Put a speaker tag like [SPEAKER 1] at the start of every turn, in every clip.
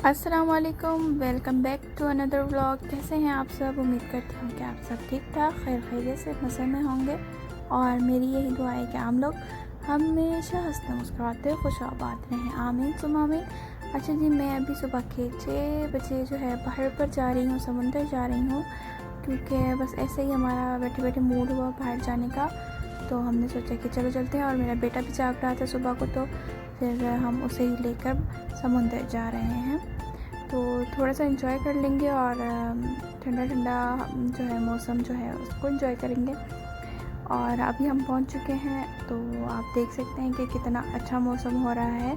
[SPEAKER 1] अस्सलाम वालेकुम, welcome back to another vlog. कैसे हैं आप सब? उम्मीद करती हूँ कि आप सब ठीक ठाक खैर खैरियत से मज़े में होंगे। और मेरी यही दुआ है कि हम लोग हमेशा हंसते मुस्कुराते खुश आबाद रहें। आमीन सुम आमीन। अच्छा जी, मैं अभी सुबह के 6 बजे जो है बाहर पर जा रही हूँ, समुंदर जा रही हूँ, क्योंकि बस ऐसे ही हमारा बैठे बैठे मूड हुआ बाहर जाने का, तो हमने सोचा कि चलो चलते हैं। और मेरा बेटा भी जाग रहा था सुबह को, तो फिर हम उसे ही लेकर समुंदर जा रहे हैं। तो थोड़ा सा एंजॉय कर लेंगे और ठंडा ठंडा जो है मौसम जो है उसको एंजॉय करेंगे। और अभी हम पहुंच चुके हैं, तो आप देख सकते हैं कि कितना अच्छा मौसम हो रहा है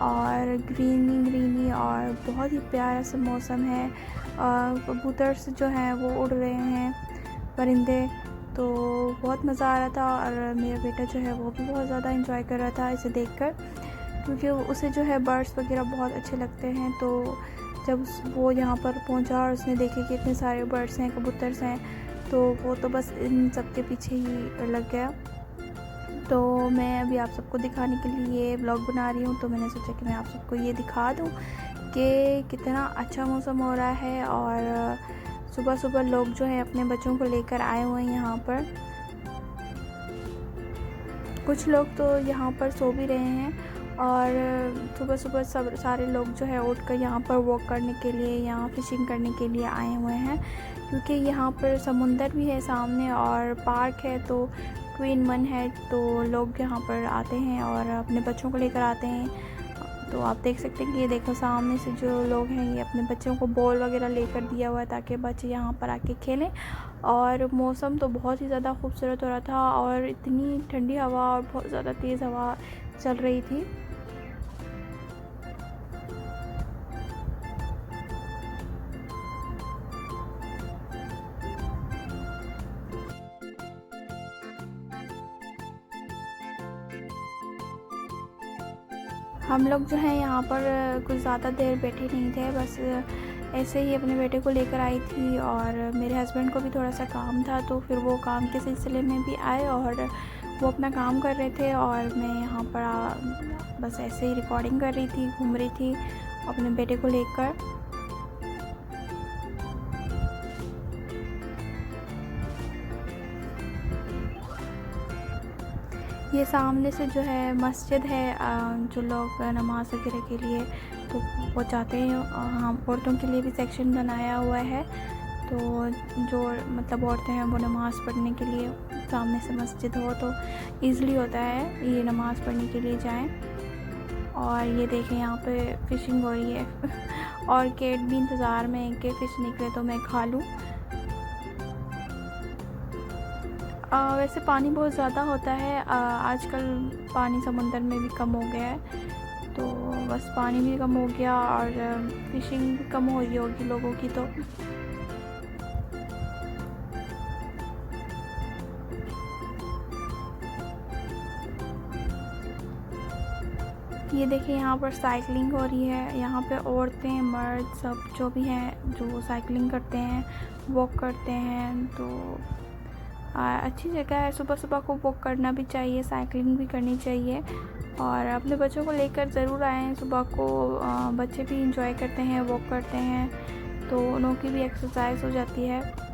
[SPEAKER 1] और ग्रीनी ग्रीनी और बहुत ही प्यारा सा मौसम है। कबूतर जो हैं वो उड़ रहे हैं, परिंदे, तो बहुत मज़ा आ रहा था। और मेरा बेटा जो है वो भी बहुत ज़्यादा एंजॉय कर रहा था इसे देखकर, क्योंकि उसे जो है बर्ड्स वगैरह बहुत अच्छे लगते हैं। तो जब वो यहाँ पर पहुँचा और उसने देखे कि इतने सारे बर्ड्स हैं, कबूतर्स हैं, तो वो तो बस इन सब के पीछे ही लग गया। तो मैं अभी आप सबको दिखाने के लिए व्लॉग बना रही हूँ, तो मैंने सोचा कि मैं आप सबको ये दिखा दूँ कि कितना अच्छा मौसम हो रहा है। और सुबह सुबह लोग जो है अपने बच्चों को लेकर आए हुए हैं यहाँ पर। कुछ लोग तो यहाँ पर सो भी रहे हैं और सुबह सुबह सब सारे लोग जो है उठकर यहाँ पर वॉक करने के लिए, यहाँ फ़िशिंग करने के लिए आए हुए हैं, क्योंकि यहाँ पर समुंदर भी है सामने और पार्क है, तो क्वीन मन है, तो लोग यहाँ पर आते हैं और अपने बच्चों को लेकर आते हैं। तो आप देख सकते हैं कि ये देखो सामने से जो लोग हैं ये अपने बच्चों को बॉल वगैरह लेकर दिया हुआ है ताकि बच्चे यहाँ पर आके खेलें। और मौसम तो बहुत ही ज़्यादा खूबसूरत हो रहा था और इतनी ठंडी हवा और बहुत ज़्यादा तेज़ हवा चल रही थी। हम लोग जो है यहाँ पर कुछ ज़्यादा देर बैठे नहीं थे, बस ऐसे ही अपने बेटे को लेकर आई थी। और मेरे हस्बैंड को भी थोड़ा सा काम था, तो फिर वो काम के सिलसिले में भी आए और वो अपना काम कर रहे थे और मैं यहाँ पर बस ऐसे ही रिकॉर्डिंग कर रही थी, घूम रही थी अपने बेटे को लेकर। ये सामने से जो है मस्जिद है, जो लोग नमाज वगैरह के लिए तो वो चाहते हैं। हम औरतों के लिए भी सेक्शन बनाया हुआ है, तो जो मतलब औरतें हैं वो नमाज़ पढ़ने के लिए सामने से मस्जिद हो तो ईज़िली होता है ये नमाज़ पढ़ने के लिए जाएं। और ये देखें यहाँ पे फ़िशिंग हो रही है और केट भी इंतज़ार में है कि फ़िश निकले तो मैं खा लूँ। वैसे पानी बहुत ज़्यादा होता है आजकल, पानी समुंदर में भी कम हो गया है, तो बस पानी भी कम हो गया और फ़िशिंग भी कम हो रही होगी लोगों की। तो ये देखिए यहाँ पर साइकिलिंग हो रही है, यहाँ पे औरतें मर्द सब जो भी हैं जो साइकिलिंग करते हैं, वॉक करते हैं। तो अच्छी जगह है, सुबह सुबह को वॉक करना भी चाहिए, साइकिलिंग भी करनी चाहिए। और अपने बच्चों को लेकर ज़रूर आएँ सुबह को। बच्चे भी इंजॉय करते हैं, वॉक करते हैं, तो उनकी भी एक्सरसाइज हो जाती है।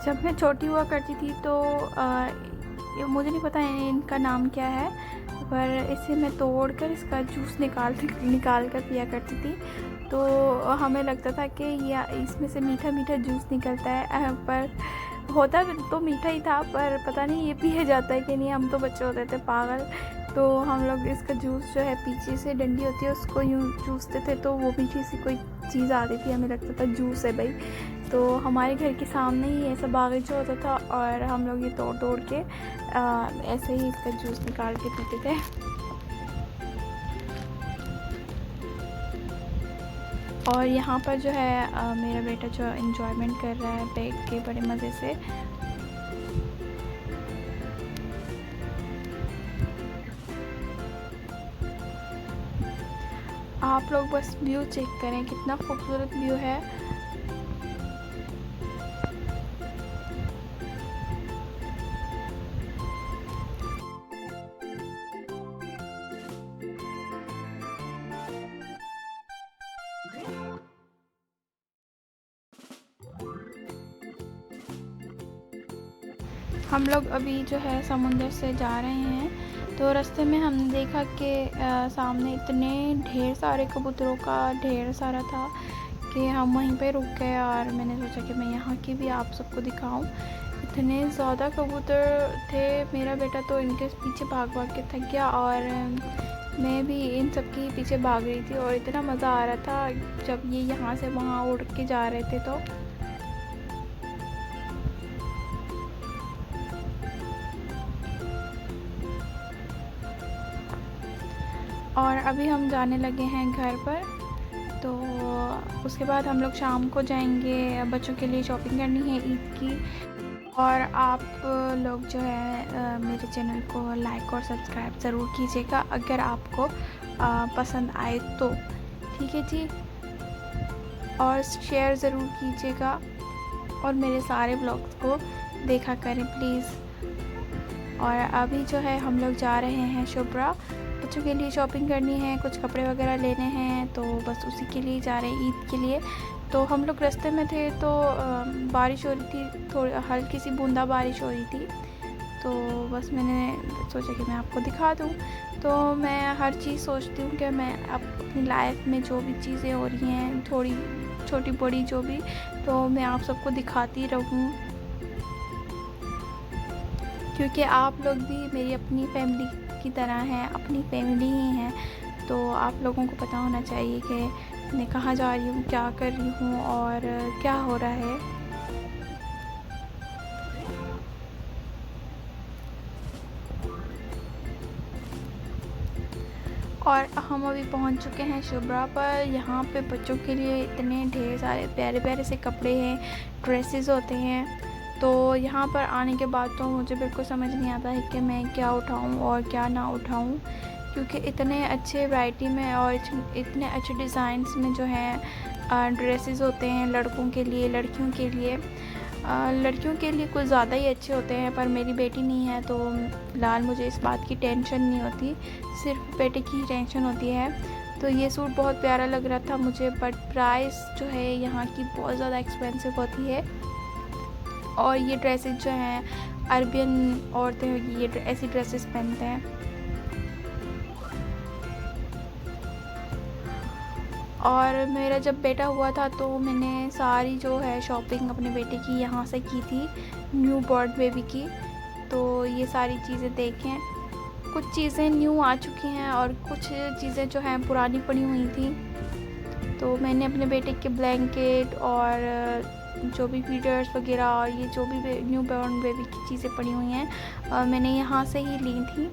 [SPEAKER 1] जब मैं छोटी हुआ करती थी तो मुझे नहीं पता इनका नाम क्या है, पर इसे मैं तोड़कर इसका जूस निकाल कर पिया करती थी। तो हमें लगता था कि ये इसमें से मीठा मीठा जूस निकलता है, पर होता तो मीठा ही था, पर पता नहीं ये पिया जाता है कि नहीं। हम तो बच्चे होते थे पागल, तो हम लोग इसका जूस जो है पीछे से डंडी होती है उसको यूँ चूसते थे, तो वो मीठी सी कोई चीज़ आती थी, हमें लगता था जूस है भाई। तो हमारे घर के सामने ही ऐसा बागीचा होता था और हम लोग ये तोड़ तोड़ के ऐसे ही इसका जूस निकाल के पीते थे। और यहाँ पर जो है मेरा बेटा जो एंजॉयमेंट कर रहा है बैठ के बड़े मज़े से। आप लोग बस व्यू चेक करें, कितना खूबसूरत व्यू है। हम लोग अभी जो है समुंदर से जा रहे हैं, तो रास्ते में हमने देखा कि सामने इतने ढेर सारे कबूतरों का ढेर सारा था कि हम वहीं पे रुक गए और मैंने सोचा कि मैं यहाँ की भी आप सबको दिखाऊं। इतने ज़्यादा कबूतर थे, मेरा बेटा तो इनके पीछे भाग भाग के थक गया और मैं भी इन सब के पीछे भाग रही थी और इतना मज़ा आ रहा था जब ये यहाँ से वहाँ उड़ के जा रहे थे। तो और अभी हम जाने लगे हैं घर पर। तो उसके बाद हम लोग शाम को जाएंगे, बच्चों के लिए शॉपिंग करनी है ईद की। और आप लोग जो है मेरे चैनल को लाइक और सब्सक्राइब ज़रूर कीजिएगा अगर आपको पसंद आए तो, ठीक है जी। और शेयर ज़रूर कीजिएगा और मेरे सारे ब्लॉग्स को देखा करें प्लीज़। और अभी जो है हम लोग जा रहे हैं शुभ्रा, बच्चों के लिए शॉपिंग करनी है, कुछ कपड़े वगैरह लेने हैं, तो बस उसी के लिए जा रहे हैं ईद के लिए। तो हम लोग रास्ते में थे तो बारिश हो रही थी, थोड़ी हल्की सी बूंदा बारिश हो रही थी। तो बस मैंने सोचा कि मैं आपको दिखा दूँ। तो मैं हर चीज़ सोचती हूँ कि मैं अपनी लाइफ में जो भी चीज़ें हो रही हैं, थोड़ी छोटी बड़ी जो भी, तो मैं आप सबको दिखाती रहूँ, क्योंकि आप लोग भी मेरी अपनी फैमिली की तरह हैं, अपनी फैमिली ही हैं। तो आप लोगों को पता होना चाहिए कि मैं कहाँ जा रही हूँ, क्या कर रही हूँ और क्या हो रहा है। और हम अभी पहुँच चुके हैं शुभ्रा पर। यहाँ पे बच्चों के लिए इतने ढेर सारे प्यारे प्यारे से कपड़े हैं, ड्रेसेस होते हैं। तो यहाँ पर आने के बाद तो मुझे बिल्कुल समझ नहीं आता है कि मैं क्या उठाऊँ और क्या ना उठाऊँ, क्योंकि इतने अच्छे वैरायटी में और इतने अच्छे डिज़ाइंस में जो है ड्रेसेस होते हैं लड़कों के लिए, लड़कियों के लिए। लड़कियों के लिए कुछ ज़्यादा ही अच्छे होते हैं, पर मेरी बेटी नहीं है तो फ़िलहाल मुझे इस बात की टेंशन नहीं होती, सिर्फ बेटे की ही टेंशन होती है। तो ये सूट बहुत प्यारा लग रहा था मुझे, बट प्राइस जो है यहाँ की बहुत ज़्यादा एक्सपेंसिव होती है। और ये ड्रेसेस जो हैं अरबियन औरतें ये ऐसी ड्रेसेस पहनते हैं। और मेरा जब बेटा हुआ था तो मैंने सारी जो है शॉपिंग अपने बेटे की यहाँ से की थी, न्यू बॉर्न बेबी की। तो ये सारी चीज़ें देखें, कुछ चीज़ें न्यू आ चुकी हैं और कुछ चीज़ें जो हैं पुरानी पड़ी हुई थी। तो मैंने अपने बेटे के ब्लैंकेट और जो भी फीडर्स वगैरह और ये जो भी न्यू बॉर्न बेबी की चीज़ें पड़ी हुई हैं मैंने यहाँ से ही ली थी।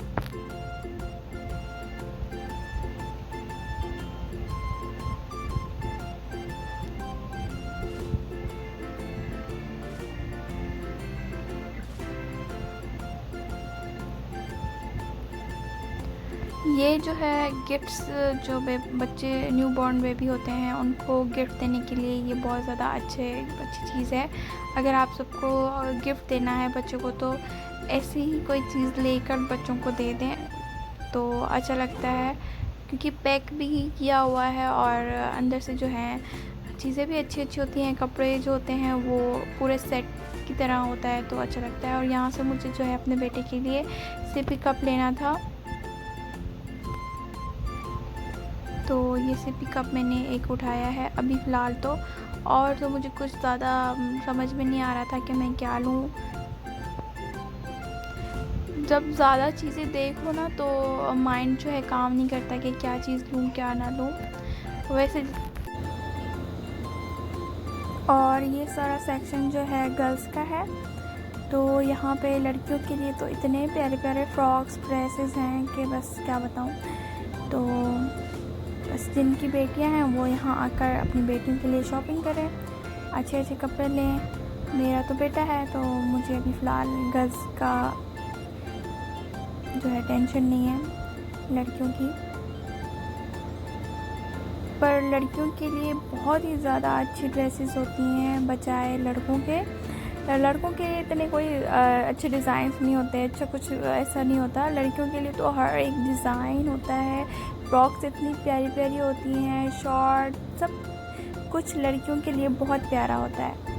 [SPEAKER 1] ये जो है गिफ्ट्स, जो बच्चे न्यू बॉर्न बेबी होते हैं उनको गिफ्ट देने के लिए ये बहुत ज़्यादा अच्छी चीज़ है। अगर आप सबको गिफ्ट देना है बच्चों को तो ऐसी ही कोई चीज़ लेकर बच्चों को दे दें तो अच्छा लगता है, क्योंकि पैक भी किया हुआ है और अंदर से जो है चीज़ें भी अच्छी होती हैं। कपड़े जो होते हैं वो पूरे सेट की तरह होता है तो अच्छा लगता है। और यहाँ से मुझे जो है अपने बेटे के लिए सिपी कप लेना था, तो ये सिपी कप मैंने एक उठाया है अभी फ़िलहाल तो। और तो मुझे कुछ ज़्यादा समझ में नहीं आ रहा था कि मैं क्या लूँ। जब ज़्यादा चीज़ें देखो ना तो माइंड जो है काम नहीं करता कि क्या चीज़ लूँ क्या ना लूँ वैसे। और ये सारा सेक्शन जो है गर्ल्स का है, तो यहाँ पे लड़कियों के लिए तो इतने प्यारे प्यारे फ्रॉक्स ड्रेसेस हैं कि बस क्या बताऊँ। तो बस जिनकी बेटियां हैं वो यहाँ आकर अपनी बेटियों के लिए शॉपिंग करें, अच्छे अच्छे कपड़े लें। मेरा तो बेटा है तो मुझे अभी फ़िलहाल गर्ल्स का जो है टेंशन नहीं है लड़कियों की, पर लड़कियों के लिए बहुत ही ज़्यादा अच्छी ड्रेसेस होती हैं बजाय लड़कों के। लड़कों के लिए इतने कोई अच्छे डिज़ाइंस नहीं होते, अच्छा कुछ ऐसा नहीं होता। लड़कियों के लिए तो हर एक डिज़ाइन होता है, फ्रॉक्स इतनी प्यारी प्यारी होती हैं, शॉर्ट, सब कुछ लड़कियों के लिए बहुत प्यारा होता है।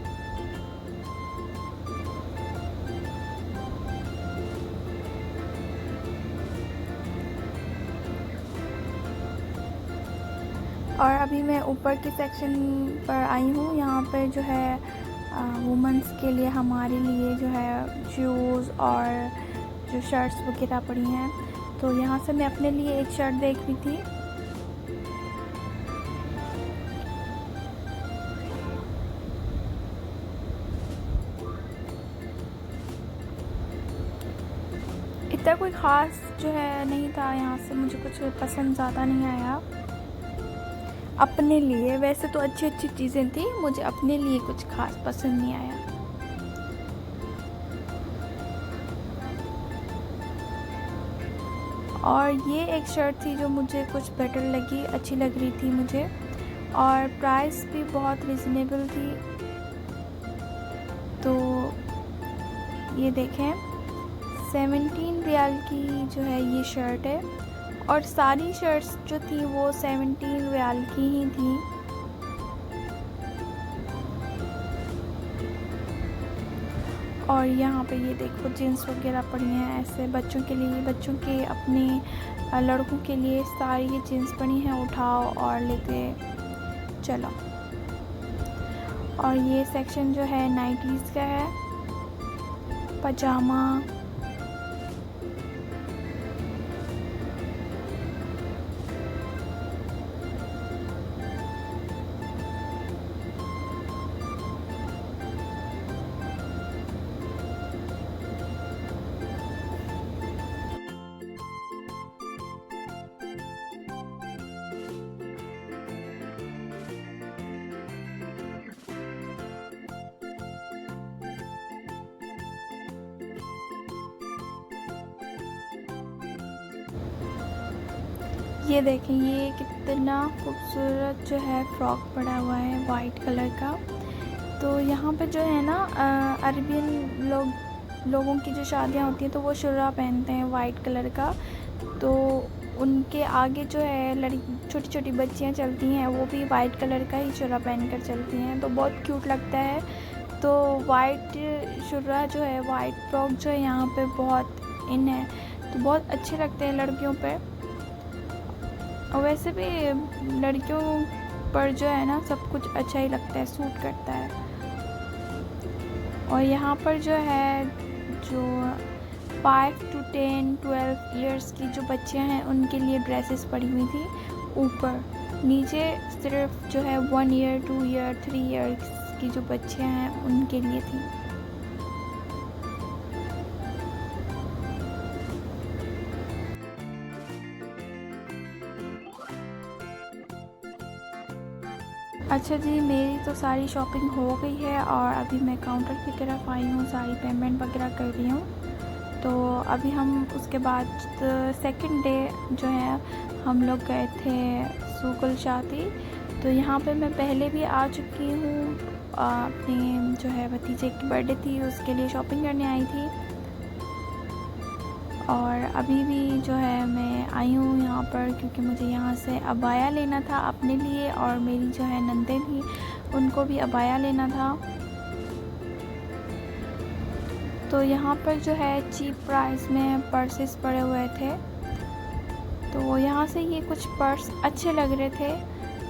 [SPEAKER 1] और अभी मैं ऊपर के सेक्शन पर आई हूँ। यहाँ पर जो है वुमेंस के लिए, हमारे लिए जो है शूज़ और जो शर्ट्स वगैरह पड़ी हैं। तो यहाँ से मैं अपने लिए एक शर्ट देख रही थी। इतना कोई ख़ास जो है नहीं था, यहाँ से मुझे कुछ पसंद ज़्यादा नहीं आया अपने लिए। वैसे तो अच्छी अच्छी चीज़ें थी, मुझे अपने लिए कुछ खास पसंद नहीं आया। और ये एक शर्ट थी जो मुझे कुछ बेटर लगी, अच्छी लग रही थी मुझे, और प्राइस भी बहुत रिजनेबल थी। तो ये देखें, 17 रियाल की जो है ये शर्ट है, और सारी शर्ट्स जो थी वो 17 रियाल की ही थी। और यहाँ पे ये देखो जीन्स वगैरह पड़ी हैं ऐसे बच्चों के लिए, बच्चों के अपने लड़कों के लिए सारी ये जीन्स पड़ी हैं, उठाओ और लेके चलो। और ये सेक्शन जो है नाइटीज़ का है, पजामा, ये देखें ये कितना खूबसूरत जो है फ्रॉक पड़ा हुआ है वाइट कलर का। तो यहाँ पे जो है ना अरबियन लोगों की जो शादियाँ होती हैं तो वो शुर्रा पहनते हैं वाइट कलर का। तो उनके आगे जो है छोटी छोटी बच्चियाँ चलती हैं, वो भी वाइट कलर का ही शुर्रा पहन कर चलती हैं, तो बहुत क्यूट लगता है। तो वाइट शुर्रा जो है, वाइट फ्रॉक जो है यहाँ पे बहुत इन है, तो बहुत अच्छे लगते हैं लड़कियों पे। और वैसे भी लड़कियों पर जो है ना सब कुछ अच्छा ही लगता है, सूट करता है। और यहाँ पर जो है जो 5 to 10, 12 ईयर्स की जो बच्चियाँ हैं उनके लिए ड्रेसेस पड़ी हुई थी ऊपर। नीचे सिर्फ जो है 1 ईयर, 2 ईयर, 3 ईयर्स की जो बच्चियाँ हैं उनके लिए थी। अच्छा जी, मेरी तो सारी शॉपिंग हो गई है और अभी मैं काउंटर की तरफ आई हूँ, सारी पेमेंट वगैरह कर रही हूँ। तो अभी हम उसके बाद सेकंड डे जो है हम लोग गए थे सुकुल शादी। तो यहाँ पे मैं पहले भी आ चुकी हूँ, अपनी जो है भतीजे की बर्थडे थी उसके लिए शॉपिंग करने आई थी। और अभी भी जो है मैं आई हूँ यहाँ पर क्योंकि मुझे यहाँ से अबाया लेना था अपने लिए, और मेरी जो है नंदे भी, उनको भी अबाया लेना था। तो यहाँ पर जो है चीप प्राइस में पर्सेस पड़े हुए थे, तो यहाँ से ये कुछ पर्स अच्छे लग रहे थे।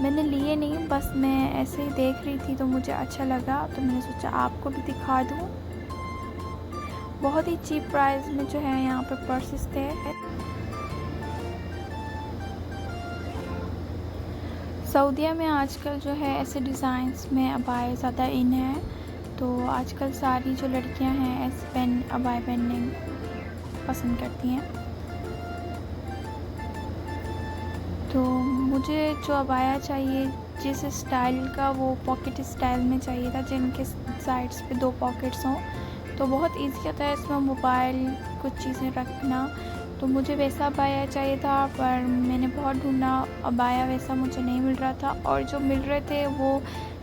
[SPEAKER 1] मैंने लिए नहीं, बस मैं ऐसे ही देख रही थी तो मुझे अच्छा लगा, तो मैंने सोचा आपको भी दिखा दूँ। बहुत ही चीप प्राइस में जो है यहाँ पे पर्सेस थे। सऊदीया में आजकल जो है ऐसे डिज़ाइंस में अबाए ज़्यादा इन है, तो आजकल सारी जो लड़कियां हैं ऐसे अबाए पहनने पसंद करती हैं। तो तो मुझे जो अबाया चाहिए जिस स्टाइल का, वो पॉकेट स्टाइल में चाहिए था, जिनके साइड्स पे 2 पॉकेट्स हों, तो बहुत ईज़ी होता है इसमें मोबाइल कुछ चीज़ें रखना। तो मुझे वैसा अबाया चाहिए था, पर मैंने बहुत ढूंढा, अबाया वैसा मुझे नहीं मिल रहा था, और जो मिल रहे थे वो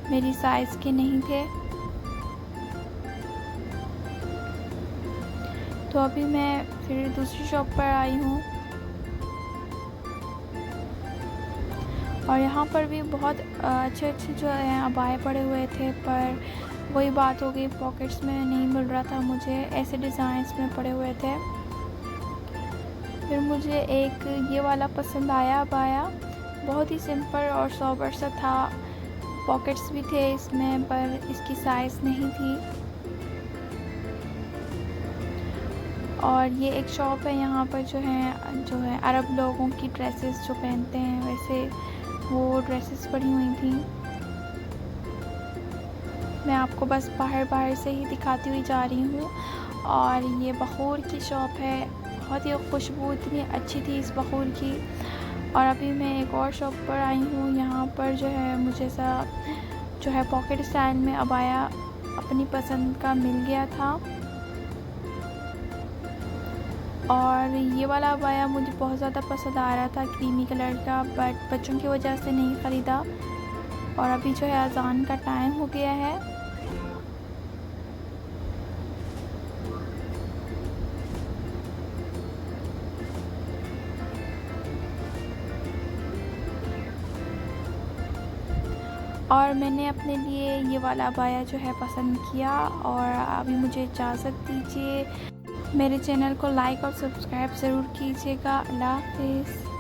[SPEAKER 1] मेरी साइज़ के नहीं थे। तो अभी मैं फिर दूसरी शॉप पर आई हूँ, और यहाँ पर भी बहुत अच्छे अच्छे जो हैं अबाए पड़े हुए थे, पर वही बात हो गई, पॉकेट्स में नहीं मिल रहा था मुझे, ऐसे डिज़ाइंस में पड़े हुए थे। फिर मुझे एक ये वाला पसंद आया अबाया, बहुत ही सिंपल और सोबर सा था, पॉकेट्स भी थे इसमें, पर इसकी साइज़ नहीं थी। और ये एक शॉप है, यहाँ पर जो है अरब लोगों की ड्रेसेस जो पहनते हैं, वैसे वो ड्रेसेस पड़ी हुई थी। मैं आपको बस बाहर से ही दिखाती हुई जा रही हूँ। और ये बखूर की शॉप है, बहुत ही खुशबू इतनी अच्छी थी इस बखूर की। और अभी मैं एक और शॉप पर आई हूँ, यहाँ पर जो है मुझे जो है पॉकेट स्टाइल में अबाया अपनी पसंद का मिल गया था। और ये वाला अबाया मुझे बहुत ज़्यादा पसंद आ रहा था, क्रीमी कलर का, बट बच्चों की वजह से नहीं ख़रीदा। और अभी जो है अज़ान का टाइम हो गया है। और मैंने अपने लिए ये वाला अबाया जो है पसंद किया। और अभी मुझे इजाज़त दीजिए। मेरे चैनल को लाइक और सब्सक्राइब ज़रूर कीजिएगा। अल्लाह हाफ़िज़।